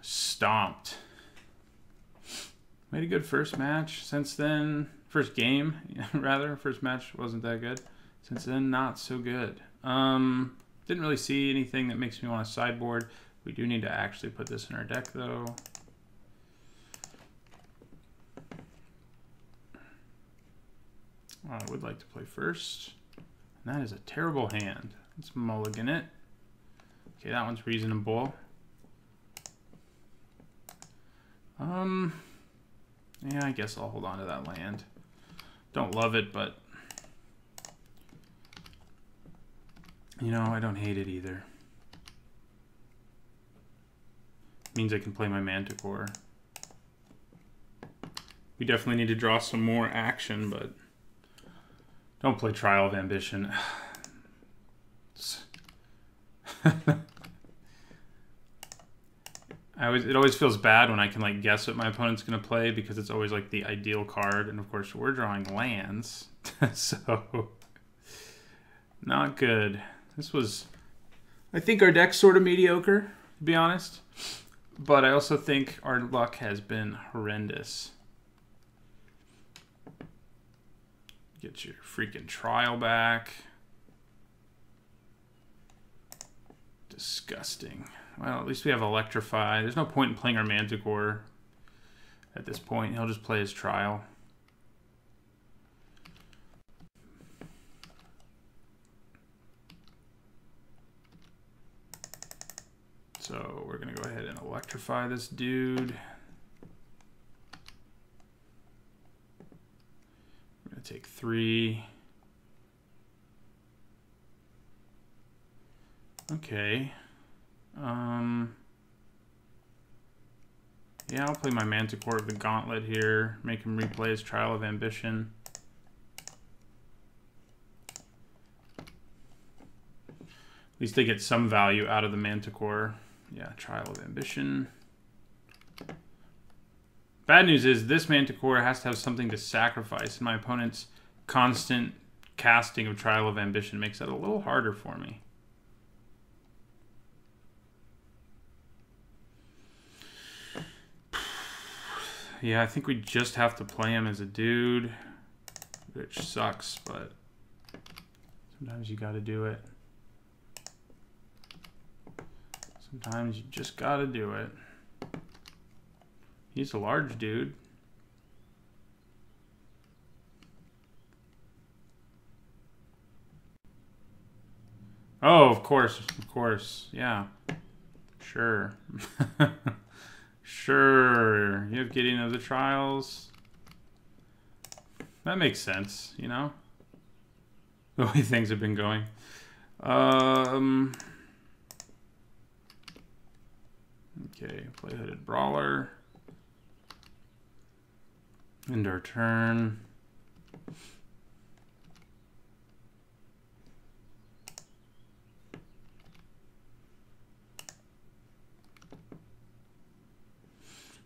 Stomped. Made a good first match. Since then, first game, rather. First match wasn't that good. Since then, not so good. Didn't really see anything that makes me want to sideboard. We do need to actually put this in our deck, though. I would like to play first. And that is a terrible hand. Let's mulligan it. Okay, that one's reasonable. Yeah, I guess I'll hold on to that land. Don't love it, but you know, I don't hate it either. Means I can play my Manticore. We definitely need to draw some more action, but don't play Trial of Ambition. It always feels bad when I can like guess what my opponent's gonna play because it's always like the ideal card, and of course we're drawing lands, so not good. This was, I think our deck's sort of mediocre, to be honest. But I also think our luck has been horrendous. Get your freaking trial back. Disgusting. Well, at least we have Electrify. There's no point in playing our Manticore at this point. He'll just play his trial. So we're going to go ahead and Electrify this dude. We're going to take 3. Okay. Yeah, I'll play my Manticore of the Gauntlet here. Make him replay his Trial of Ambition. At least they get some value out of the Manticore. Yeah, Trial of Ambition. Bad news is this Manticore has to have something to sacrifice, and my opponent's constant casting of Trial of Ambition makes that a little harder for me. Yeah, I think we just have to play him as a dude, which sucks, but sometimes you gotta do it. Sometimes you just gotta do it. He's a large dude. Oh, of course, yeah. Sure. Sure, you have Gideon of the Trials. That makes sense, you know? The way things have been going. Okay, play Hooded Brawler. End our turn.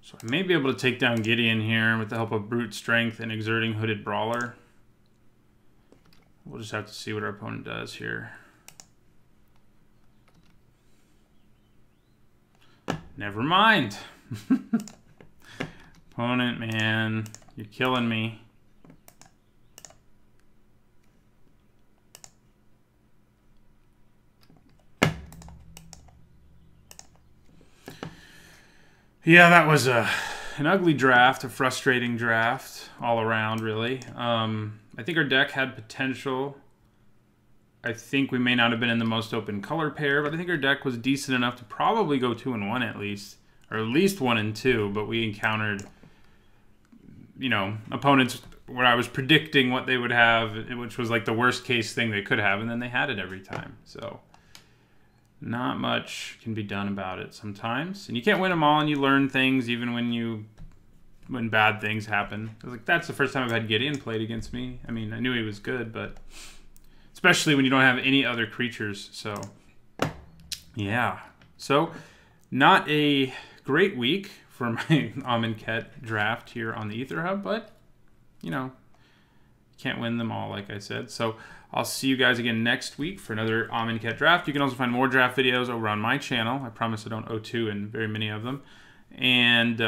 So I may be able to take down Gideon here with the help of Brute Strength and Exerting Hooded Brawler. We'll just have to see what our opponent does here. Never mind. Opponent, man, you're killing me. Yeah, that was an ugly draft, a frustrating draft all around, really. I think our deck had potential. I think we may not have been in the most open color pair, but I think our deck was decent enough to probably go 2-1 at least, or at least 1-2. But we encountered, you know, opponents where I was predicting what they would have, which was like the worst case thing they could have, and then they had it every time. So not much can be done about it sometimes, and you can't win them all, and you learn things even when bad things happen. I was like, that's the first time I've had Gideon played against me. I mean, I knew he was good, but especially when you don't have any other creatures. So yeah, so not a great week for my Amonkhet draft here on the Aether Hub, but you know, can't win them all, like I said. So I'll see you guys again next week for another Amonkhet draft. You can also find more draft videos over on my channel. I promise I don't owe two in very many of them. And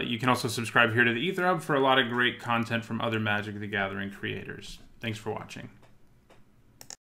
you can also subscribe here to the Aether Hub for a lot of great content from other Magic the Gathering creators. Thanks for watching.